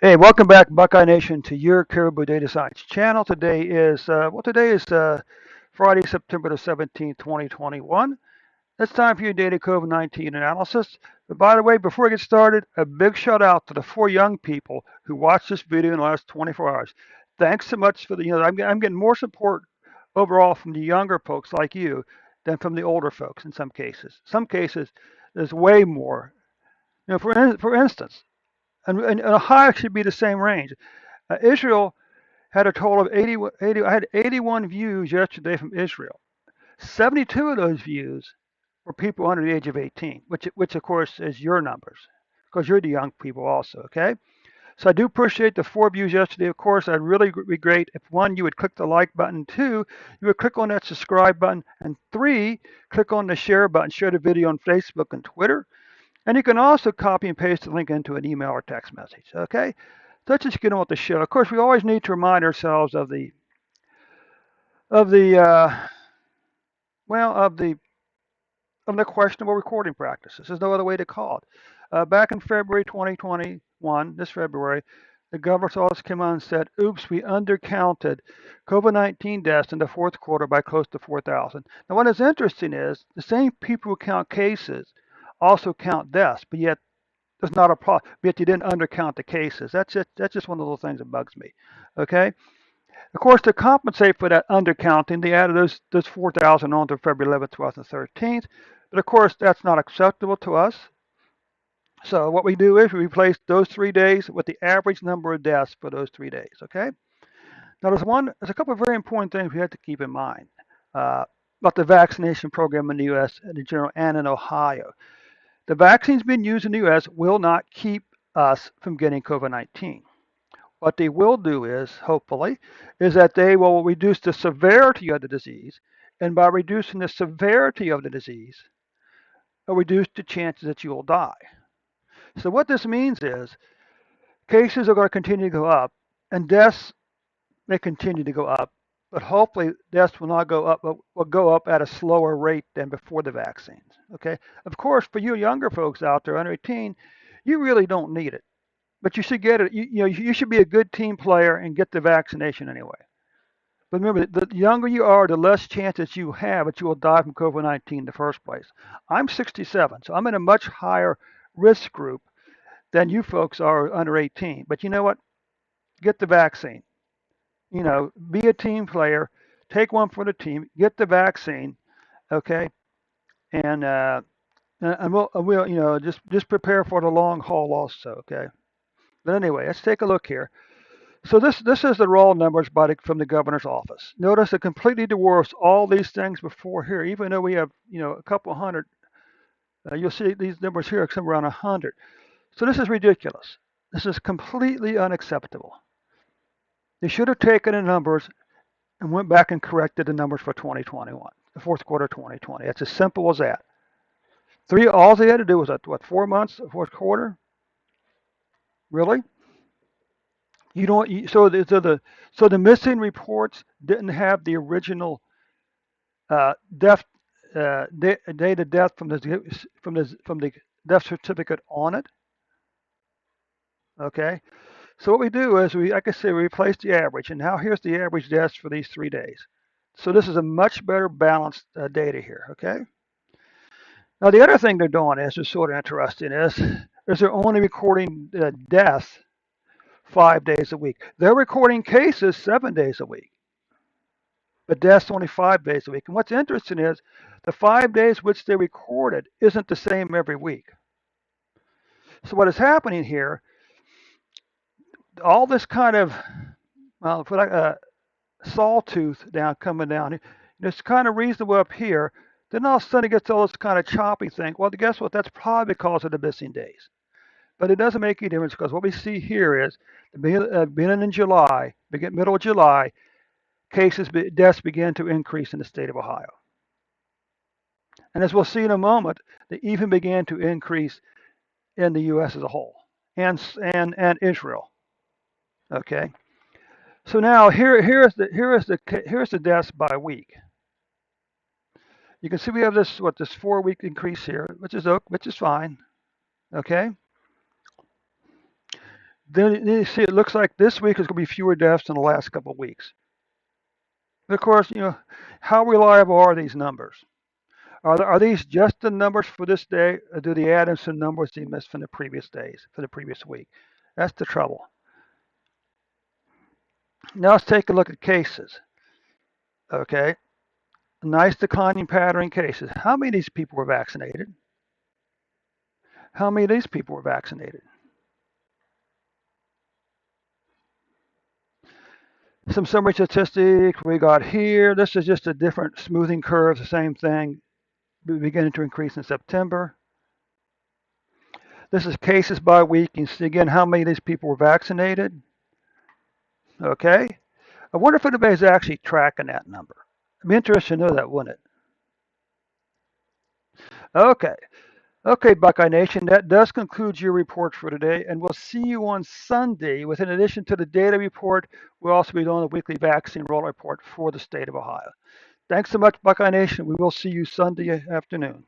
Hey, welcome back, Buckeye Nation, to your Caribou Data Science channel. Today is Friday, September the 17th, 2021. It's time for your daily COVID-19 analysis. But by the way, before I get started, a big shout out to the 4 young people who watched this video in the last 24 hours. Thanks so much for I'm getting more support overall from the younger folks like you than from the older folks in some cases. Some cases, there's way more. For instance, and Ohio should be the same range. Israel had a total of 80. I had 81 views yesterday from Israel. 72 of those views were people under the age of 18, which of course is your numbers, because you're the young people also. Okay, so I do appreciate the 4 views yesterday. Of course, I'd really be great if one, you would click the like button, two, you would click on that subscribe button, and three, click on the share button, share the video on Facebook and Twitter. And you can also copy and paste the link into an email or text message. Okay, so let's just get on with the show. Of course, we always need to remind ourselves of the of the well of the questionable recording practices. There's no other way to call it. Back in February 2021, this February, the governor's office came out and said, "Oops, we undercounted COVID-19 deaths in the fourth quarter by close to 4,000." Now, what is interesting is the same people who count cases also count deaths, but yet there's not a problem. Yet you didn't undercount the cases. That's it. That's just one of those things that bugs me. Okay. Of course, to compensate for that undercounting, they added those 4,000 on to February 11th, 12th, and 13th. But of course, that's not acceptable to us. So what we do is we replace those 3 days with the average number of deaths for those 3 days. Okay. Now there's a couple of very important things we have to keep in mind about the vaccination program in the U.S. in general and in Ohio. The vaccines being used in the U.S. will not keep us from getting COVID-19. What they will do is, hopefully, is that they will reduce the severity of the disease, and by reducing the severity of the disease, it'll reduce the chances that you will die. So what this means is cases are going to continue to go up, and deaths may continue to go up, but hopefully deaths will not go up, but will go up at a slower rate than before the vaccines. Okay. Of course, for you younger folks out there under 18, you really don't need it, but you should get it. You should be a good team player and get the vaccination anyway. But remember, the younger you are, the less chances you have that you will die from COVID-19 in the first place. I'm 67, so I'm in a much higher risk group than you folks are under 18. But you know what? Get the vaccine. Be a team player. Take one for the team. Get the vaccine, okay? And we'll just prepare for the long haul also, okay? But anyway, let's take a look here. So this is the raw numbers from the governor's office. Notice it completely dwarfs all these things before here, even though we have a couple hundred. You'll see these numbers here are somewhere around 100. So this is ridiculous. This is completely unacceptable. They should have taken the numbers and went back and corrected the numbers for 2021, the fourth quarter of 2020. It's as simple as that. All they had to do was 4 months, the fourth quarter. Really? You don't. So the missing reports didn't have the original death date of death from the death certificate on it. Okay. So what we do is like I say, we replace the average, and now here's the average deaths for these 3 days. So this is a much better balanced data here. Okay. Now the other thing they're doing is sort of interesting is they're only recording deaths 5 days a week. They're recording cases 7 days a week, but deaths only 5 days a week. And what's interesting is the 5 days which they recorded isn't the same every week. So what is happening here, all this kind of, well, like a sawtooth coming down, it's kind of reasonable up here. Then all of a sudden it gets all this kind of choppy thing. Well, guess what? That's probably because of the missing days. But it doesn't make any difference because what we see here is beginning in July, middle of July, deaths began to increase in the state of Ohio. And as we'll see in a moment, they even began to increase in the U.S. as a whole and Israel. Okay. So now here's the deaths by week. You can see we have this 4-week increase here, which is fine. Okay. Then you see, it looks like this week is going to be fewer deaths than the last couple of weeks. Of course, how reliable are these numbers? Are these just the numbers for this day, or do they add in some numbers they missed from the previous days, for the previous week? That's the trouble. Now let's take a look at cases. Okay, nice declining pattern in cases. How many of these people were vaccinated? How many of these people were vaccinated? Some summary statistics we got here. This is just a different smoothing curve, the same thing, beginning to increase in September. This is cases by week. You can see again how many of these people were vaccinated. Okay. I wonder if anybody's actually tracking that number. I'd be interested to know that, wouldn't it? Okay. Okay, Buckeye Nation, that does conclude your report for today, and we'll see you on Sunday. With, in addition to the data report, we'll also be doing the weekly vaccine roll report for the state of Ohio. Thanks so much, Buckeye Nation. We will see you Sunday afternoon.